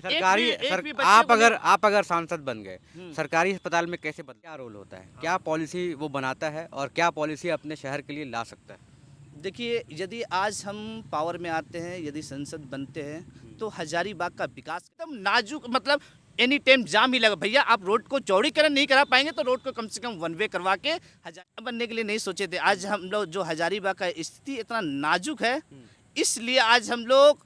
सरकारी एक भी बच्चे आप को अगर आप अगर सांसद बन गए, हम्म। सरकारी अस्पताल में कैसे बदल क्या रोल होता है, क्या पॉलिसी वो बनाता है और क्या पॉलिसी अपने शहर के लिए ला सकता है? देखिए, यदि आज हम पावर में आते हैं, यदि संसद बनते हैं, तो हजारीबाग का विकास एकदम नाजुक, मतलब एनी टाइम जाम ही लगा। भैया, आप रोड को चौड़ीकरण नहीं करा पाएंगे तो रोड को कम से कम वन वे करवा के हजार बनने के लिए नहीं सोचे थे। आज हम लोग जो हजारीबाग का स्थिति इतना नाजुक है, इसलिए आज हम लोग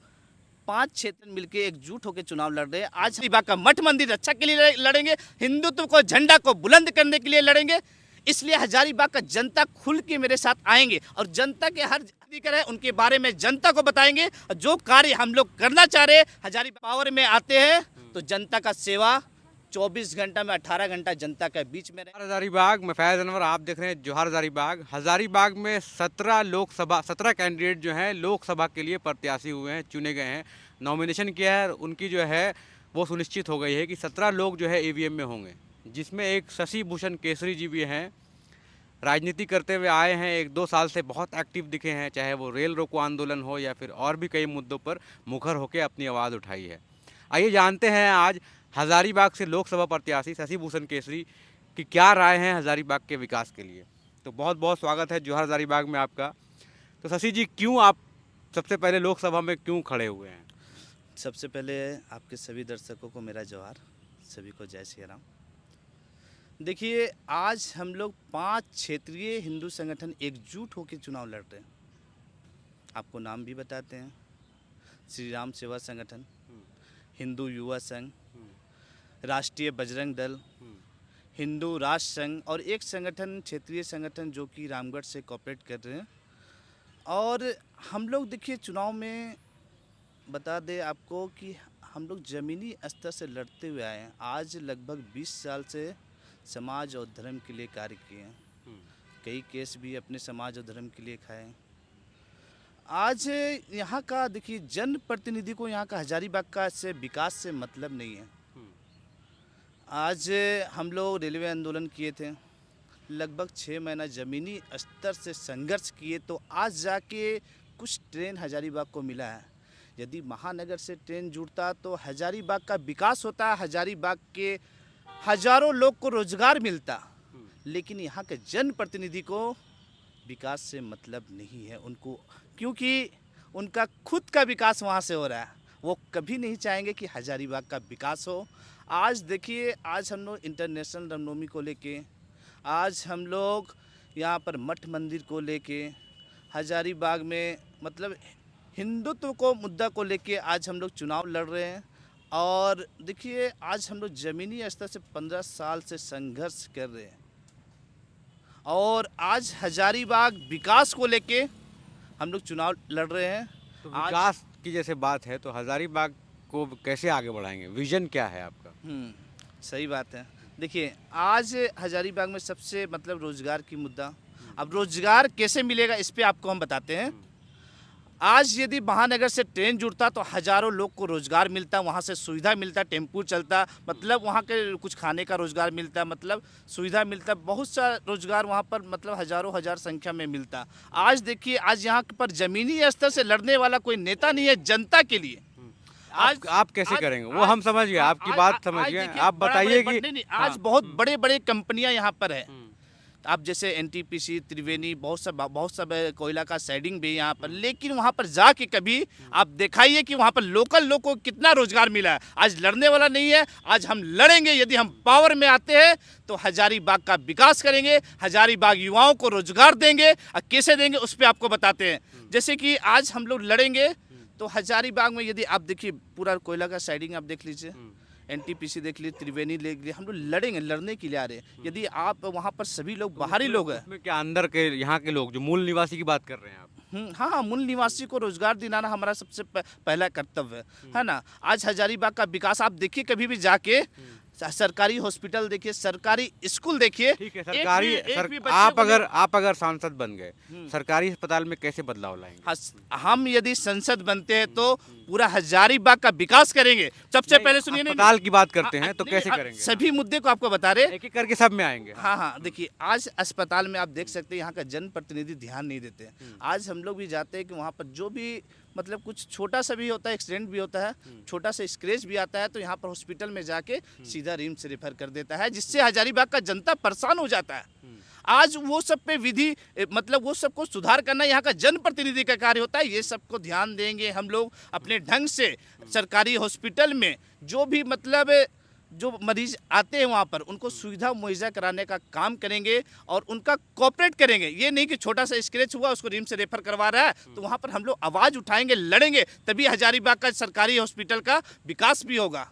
5 क्षेत्र मिलके एकजुट होकर चुनाव लड़ रहे हैं। आज हजारीबाग का मठ मंदिर रक्षा के लिए लड़ेंगे, हिंदुत्व को झंडा को बुलंद करने के लिए लड़ेंगे। इसलिए हजारीबाग का जनता खुल के मेरे साथ आएंगे और जनता के हर अधिकार है उनके बारे में जनता को बताएंगे। और जो कार्य हम लोग करना चाह रहे हैं, हजारीबाग पावर में आते हैं तो जनता का सेवा 24 घंटा में 18 घंटा जनता के बीच में रहे। हजारीबाग में फैज अनवर, आप देख रहे हैं जोहार हजारीबाग। हजारीबाग में 17 कैंडिडेट जो हैं लोकसभा के लिए प्रत्याशी हुए हैं, चुने गए हैं, नॉमिनेशन किया है। उनकी जो है वो सुनिश्चित हो गई है कि 17 लोग जो है ईवीएम में होंगे, जिसमें एक शशि भूषण केसरी जी भी हैं। राजनीति करते हुए आए हैं, 1-2 साल से बहुत एक्टिव दिखे हैं, चाहे वो रेल रोको आंदोलन हो या फिर और भी कई मुद्दों पर मुखर होकर अपनी आवाज़ उठाई है। आइए जानते हैं आज हजारीबाग से लोकसभा प्रत्याशी शशि भूषण केसरी की क्या राय है हजारीबाग के विकास के लिए। तो बहुत बहुत स्वागत है जोहार हजारीबाग में आपका। तो शशि जी, क्यों आप सबसे पहले लोकसभा में क्यों खड़े हुए हैं? सबसे पहले आपके सभी दर्शकों को मेरा जोहार, सभी को जय श्री राम। देखिए, आज हम लोग 5 क्षेत्रीय हिंदू संगठन एकजुट होकर चुनाव लड़ रहे हैं। आपको नाम भी बताते हैं: श्री राम सेवा संगठन, हिंदू युवा संघ, राष्ट्रीय बजरंग दल, हिंदू राष्ट्र संघ और एक संगठन क्षेत्रीय संगठन जो कि रामगढ़ से कोऑपरेट कर रहे हैं। और हम लोग देखिए, चुनाव में बता दें आपको कि हम लोग ज़मीनी स्तर से लड़ते हुए आए हैं। आज लगभग 20 साल से समाज और धर्म के लिए कार्य किए हैं। कई केस भी अपने समाज और धर्म के लिए खाए। आज यहाँ का देखिए, जनप्रतिनिधि को यहाँ का हजारीबाग का से विकास से मतलब नहीं है। आज हम लोग रेलवे आंदोलन किए थे, लगभग 6 महीना ज़मीनी स्तर से संघर्ष किए, तो आज जाके कुछ ट्रेन हजारीबाग को मिला है। यदि महानगर से ट्रेन जुड़ता तो हजारीबाग का विकास होता, हजारीबाग के हजारों लोग को रोजगार मिलता। लेकिन यहाँ के जनप्रतिनिधि को विकास से मतलब नहीं है उनको, क्योंकि उनका खुद का विकास वहाँ से हो रहा है। वो कभी नहीं चाहेंगे कि हजारीबाग का विकास हो। आज देखिए, आज हम लोग इंटरनेशनल रामनवमी को लेके, आज हम लोग यहाँ पर मठ मंदिर को लेके, हजारीबाग में मतलब हिंदुत्व को मुद्दा को लेके आज हम लोग चुनाव लड़ रहे हैं। और देखिए, आज हम लोग ज़मीनी स्तर से 15 साल से संघर्ष कर रहे हैं और आज हजारीबाग विकास को लेके हम लोग चुनाव लड़ रहे हैं। तो विकास की जैसे बात है तो हजारीबाग को कैसे आगे बढ़ाएंगे, विजन क्या है आपका? सही बात है। देखिए, आज हजारीबाग में सबसे मतलब रोजगार की मुद्दा। अब रोजगार कैसे मिलेगा, इस पे आपको हम बताते हैं। आज यदि महानगर से ट्रेन जुड़ता तो हजारों लोग को रोजगार मिलता, वहाँ से सुविधा मिलता, टेम्पू चलता, मतलब वहाँ के कुछ खाने का रोजगार मिलता, मतलब सुविधा मिलता, बहुत सा रोजगार वहाँ पर मतलब हजारों हजार संख्या में मिलता। आज देखिए, आज यहाँ पर ज़मीनी स्तर से लड़ने वाला कोई नेता नहीं है जनता के लिए। आप कैसे करेंगे वो हम समझ गए, आपकी बात समझ गए। आप बताइए कि आज बहुत बड़े बड़े कंपनियां यहाँ पर है। आप जैसे एनटीपीसी, त्रिवेणी, बहुत सा कोयला का शेडिंग भी यहाँ पर। लेकिन वहाँ पर जाके कभी आप दिखाइए कि वहाँ पर लोकल लोग को कितना रोजगार मिला है। आज लड़ने वाला नहीं है। आज हम लड़ेंगे, यदि हम पावर में आते हैं तो हजारीबाग का विकास करेंगे, हजारीबाग युवाओं को रोजगार देंगे। और कैसे देंगे उस पर आपको बताते हैं। जैसे कि आज हम लोग लड़ेंगे तो हजारीबाग में यदि आप देखिए, पूरा कोयला का साइडिंग आप देख लीजिए, एनटीपीसी देख लीजिए, त्रिवेणी देख लीजिए, हम लोग लड़ेंगे, लड़ने के लिए आ रहे हैं। यदि आप वहाँ पर सभी लोग बाहरी लोग हैं, उसमें क्या अंदर के यहाँ के लोग जो मूल निवासी की बात कर रहे हैं आप? हाँ हाँ, मूल निवासी को रोजगार दिलाना हमारा सबसे पहला कर्तव्य है ना। आज हजारीबाग का विकास आप देखिए, कभी भी जाके सरकारी हॉस्पिटल देखिए, सरकारी स्कूल देखिए। ठीक है, आप अगर सांसद बन गए, सरकारी अस्पताल में कैसे बदलाव लाएंगे? हम यदि संसद बनते हैं तो पूरा हजारीबाग का विकास करेंगे। सबसे पहले सुनिए, अस्पताल की बात करते हैं तो कैसे करेंगे? सभी मुद्दे को आपको बता रहे, एक एक करके सब में आएंगे। हाँ हाँ, देखिए, आज अस्पताल में आप देख सकते हैं यहाँ का जनप्रतिनिधि ध्यान नहीं देते हैं। आज हम लोग भी जाते हैं कि वहाँ पर जो भी मतलब कुछ छोटा सा भी होता है, एक्सीडेंट भी होता है, छोटा सा स्क्रैच भी आता है तो यहाँ पर हॉस्पिटल में जाके सीधा रिम्स रेफर कर देता है, जिससे हजारीबाग का जनता परेशान हो जाता है। आज वो सब पे विधि मतलब वो सबको सुधार करना यहाँ का जनप्रतिनिधि का कार्य होता है। ये सबको ध्यान देंगे हम लोग अपने ढंग से। सरकारी हॉस्पिटल में जो भी मतलब जो मरीज आते हैं वहाँ पर उनको सुविधा मुहैया कराने का काम करेंगे और उनका कोऑपरेट करेंगे। ये नहीं कि छोटा सा स्क्रैच हुआ उसको रिम्स से रेफर करवा रहा है तो वहाँ पर हम लोग आवाज़ उठाएंगे, लड़ेंगे, तभी हजारीबाग का सरकारी हॉस्पिटल का विकास भी होगा।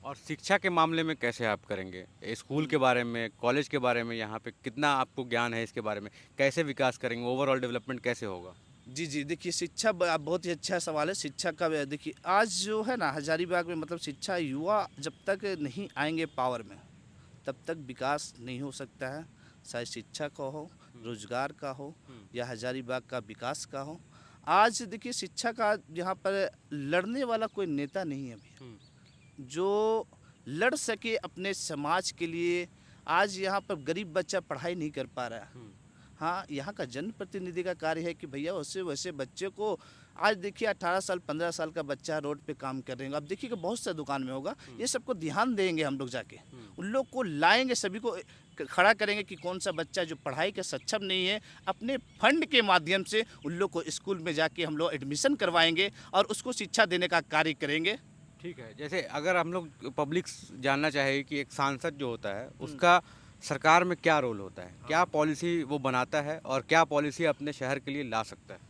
और शिक्षा के मामले में कैसे आप करेंगे? स्कूल के बारे में, कॉलेज के बारे में यहाँ पे कितना आपको ज्ञान है इसके बारे में? कैसे विकास करेंगे? ओवरऑल डेवलपमेंट कैसे होगा? जी, देखिए शिक्षा बहुत ही अच्छा सवाल है। शिक्षा का देखिए आज जो है ना हजारीबाग में मतलब शिक्षा युवा जब तक नहीं आएंगे पावर में तब तक विकास नहीं हो सकता है। चाहे शिक्षा का हो, रोजगार का हो या हजारीबाग का विकास का हो। आज देखिए शिक्षा का यहाँ पर लड़ने वाला कोई नेता नहीं है अभी जो लड़ सके अपने समाज के लिए। आज यहाँ पर गरीब बच्चा पढ़ाई नहीं कर पा रहा है। हाँ, यहाँ का जनप्रतिनिधि का कार्य है कि भैया वैसे बच्चे को आज देखिए 18 साल 15 साल का बच्चा रोड पे काम कर रहे हैं। अब देखिए कि बहुत सा दुकान में होगा, ये सबको ध्यान देंगे हम लोग जाके, उन लोग को लाएंगे, सभी को खड़ा करेंगे कि कौन सा बच्चा जो पढ़ाई के सक्षम नहीं है, अपने फंड के माध्यम से उन लोग को स्कूल में जाके हम लोग एडमिशन करवाएंगे और उसको शिक्षा देने का कार्य करेंगे। ठीक है, जैसे अगर हम लोग पब्लिक जानना चाहेगी कि एक सांसद जो होता है उसका सरकार में क्या रोल होता है, क्या पॉलिसी वो बनाता है और क्या पॉलिसी अपने शहर के लिए ला सकता है?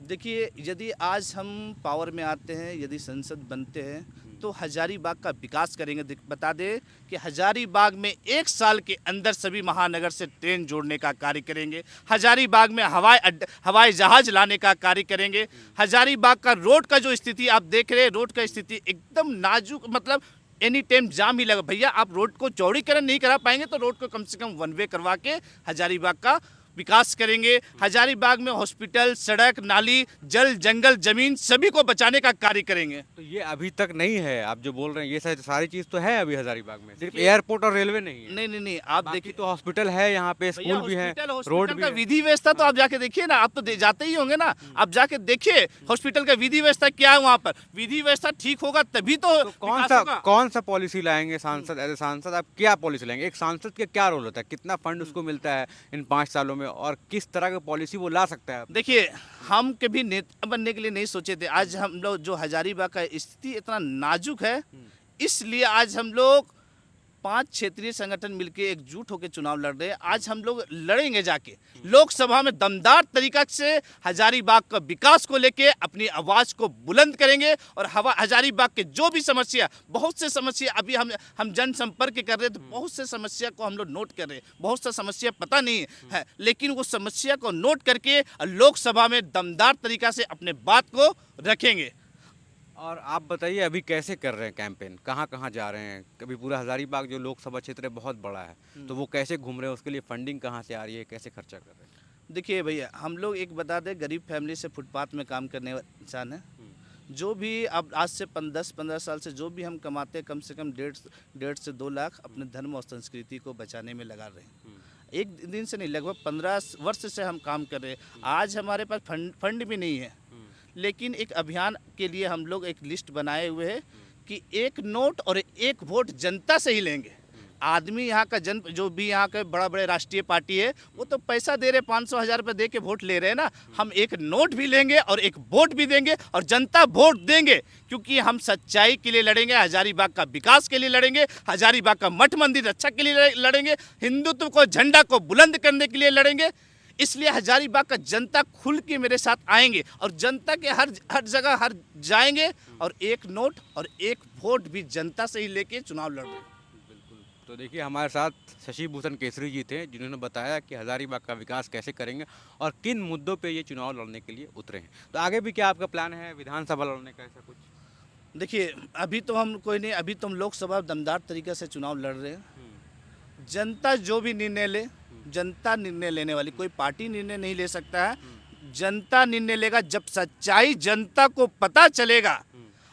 देखिए यदि आज हम पावर में आते हैं, यदि संसद बनते हैं तो हजारीबाग का विकास करेंगे। बता दें कि हजारीबाग में 1 साल के अंदर सभी महानगर से ट्रेन जोड़ने का कार्य करेंगे। हजारीबाग में हवाई जहाज लाने का कार्य करेंगे। हजारीबाग का रोड का जो स्थिति आप देख रहे हैं, रोड का स्थिति एकदम नाजुक, मतलब एनी टाइम जाम ही लगा। भैया आप रोड को चौड़ीकरण नहीं करा पाएंगे तो रोड को कम से कम 1 वे करवा के हजारीबाग का विकास करेंगे। हजारीबाग में हॉस्पिटल, सड़क, नाली, जल, जंगल, जमीन सभी को बचाने का कार्य करेंगे। तो ये अभी तक नहीं है, आप जो बोल रहे हैं ये सारी चीज़ तो है अभी हजारीबाग में, सिर्फ एयरपोर्ट और रेलवे नहीं है। नहीं, आप देखिए तो हॉस्पिटल है यहाँ पे, स्कूल भी है, रोड भी का है। विधि व्यवस्था तो आप जाके देखिए ना, आप तो जाते ही होंगे ना, आप जाके देखिए हॉस्पिटल का विधि व्यवस्था क्या है। वहाँ पर विधि व्यवस्था ठीक होगा तभी तो कौन सा पॉलिसी लाएंगे सांसद? एज ए सांसद आप क्या पॉलिसी लाएंगे? एक सांसद का क्या रोल होता है, कितना फंड उसको मिलता है इन 5 सालों में और किस तरह की पॉलिसी वो ला सकता है? देखिए हम कभी नेता बनने के लिए नहीं सोचे थे। आज हम लोग जो हजारीबाग का स्थिति इतना नाजुक है, इसलिए आज हम लोग 5 क्षेत्रीय संगठन मिलकर एकजुट होकर चुनाव लड़ रहे हैं। आज हम लोग लड़ेंगे जाके लोकसभा में दमदार तरीका से हजारीबाग का विकास को लेके अपनी आवाज़ को बुलंद करेंगे और हजारीबाग के जो भी समस्या, बहुत से समस्या अभी हम जनसंपर्क कर रहे हैं तो बहुत से समस्या को हम लोग नोट कर रहे हैं। बहुत सा समस्या पता नहीं है लेकिन वो समस्या को नोट करके लोकसभा में दमदार तरीका से अपने बात को रखेंगे। और आप बताइए अभी कैसे कर रहे हैं कैंपेन, कहाँ कहाँ जा रहे हैं? कभी पूरा हजारीबाग जो लोकसभा क्षेत्र है बहुत बड़ा है तो वो कैसे घूम रहे हैं, उसके लिए फंडिंग कहाँ से आ रही है, कैसे खर्चा कर रहे हैं? देखिए भैया हम लोग एक बता दें, गरीब फैमिली से फुटपाथ में काम करने वाले इंसान है। जो भी अब आज से 10-15 साल से जो भी हम कमाते हैं कम से कम 1.5 से 2 लाख अपने धर्म और संस्कृति को बचाने में लगा रहे हैं। एक दिन से नहीं, लगभग 15 वर्ष से हम काम कर रहे हैं। आज हमारे पास फंड भी नहीं है, लेकिन एक अभियान के लिए हम लोग एक लिस्ट बनाए हुए हैं कि 1 नोट और 1 वोट जनता से ही लेंगे। आदमी यहाँ का जो भी यहाँ के बड़े राष्ट्रीय पार्टी है वो तो पैसा दे रहे, 500-1000 रुपये दे के वोट ले रहे हैं ना। हम 1 नोट भी लेंगे और 1 वोट भी देंगे और जनता वोट देंगे, क्योंकि हम सच्चाई के लिए लड़ेंगे, हजारीबाग का विकास के लिए लड़ेंगे, हजारीबाग का मठ मंदिर रक्षा के लिए लड़ेंगे, हिंदुत्व को झंडा को बुलंद करने के लिए लड़ेंगे। इसलिए हजारीबाग का जनता खुल के मेरे साथ आएंगे और जनता के हर जगह जाएंगे और 1 नोट और 1 वोट भी जनता से ही लेके चुनाव लड़ रहे हैं। बिल्कुल। तो देखिए हमारे साथ शशि भूषण केसरी जी थे जिन्होंने बताया कि हजारीबाग का विकास कैसे करेंगे और किन मुद्दों पे ये चुनाव लड़ने के लिए उतरे हैं। तो आगे भी क्या आपका प्लान है विधानसभा लड़ने का, ऐसा कुछ? देखिए अभी तो हम कोई नहीं, अभी तो हम लोकसभा दमदार तरीके से चुनाव लड़ रहे हैं। जनता जो भी निर्णय ले, जनता निर्णय लेने वाली, कोई पार्टी निर्णय नहीं ले सकता है। जनता निर्णय लेगा जब सच्चाई जनता को पता चलेगा,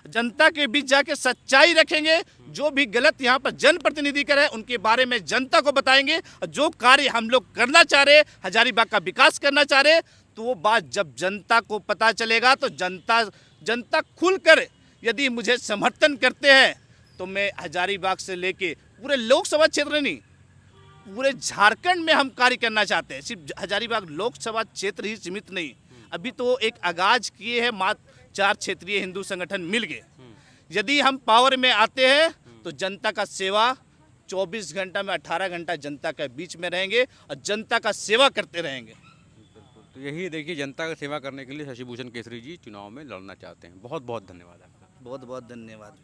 जनता के बीच जाके सच्चाई रखेंगे। जो भी गलत यहाँ पर जनप्रतिनिधि करे उनके बारे में जनता को बताएंगे। जो कार्य हम लोग करना चाह रहे, हजारीबाग का विकास करना चाह रहे, तो वो बात जब जनता को पता चलेगा तो जनता खुलकर यदि मुझे समर्थन करते हैं तो मैं हजारीबाग से लेके पूरे लोकसभा क्षेत्र नहीं, पूरे झारखंड में हम कार्य करना चाहते हैं। सिर्फ हजारीबाग लोकसभा क्षेत्र ही सीमित नहीं, अभी तो एक आगाज किए हैं मात्र 4 क्षेत्रीय हिंदू संगठन मिल के। यदि हम पावर में आते हैं तो जनता का सेवा 24 घंटा में 18 घंटा जनता के बीच में रहेंगे और जनता का सेवा करते रहेंगे। तो यही देखिए, जनता की सेवा करने के लिए शशि भूषण केसरी जी चुनाव में लड़ना चाहते हैं। बहुत बहुत धन्यवाद आपका। बहुत बहुत धन्यवाद।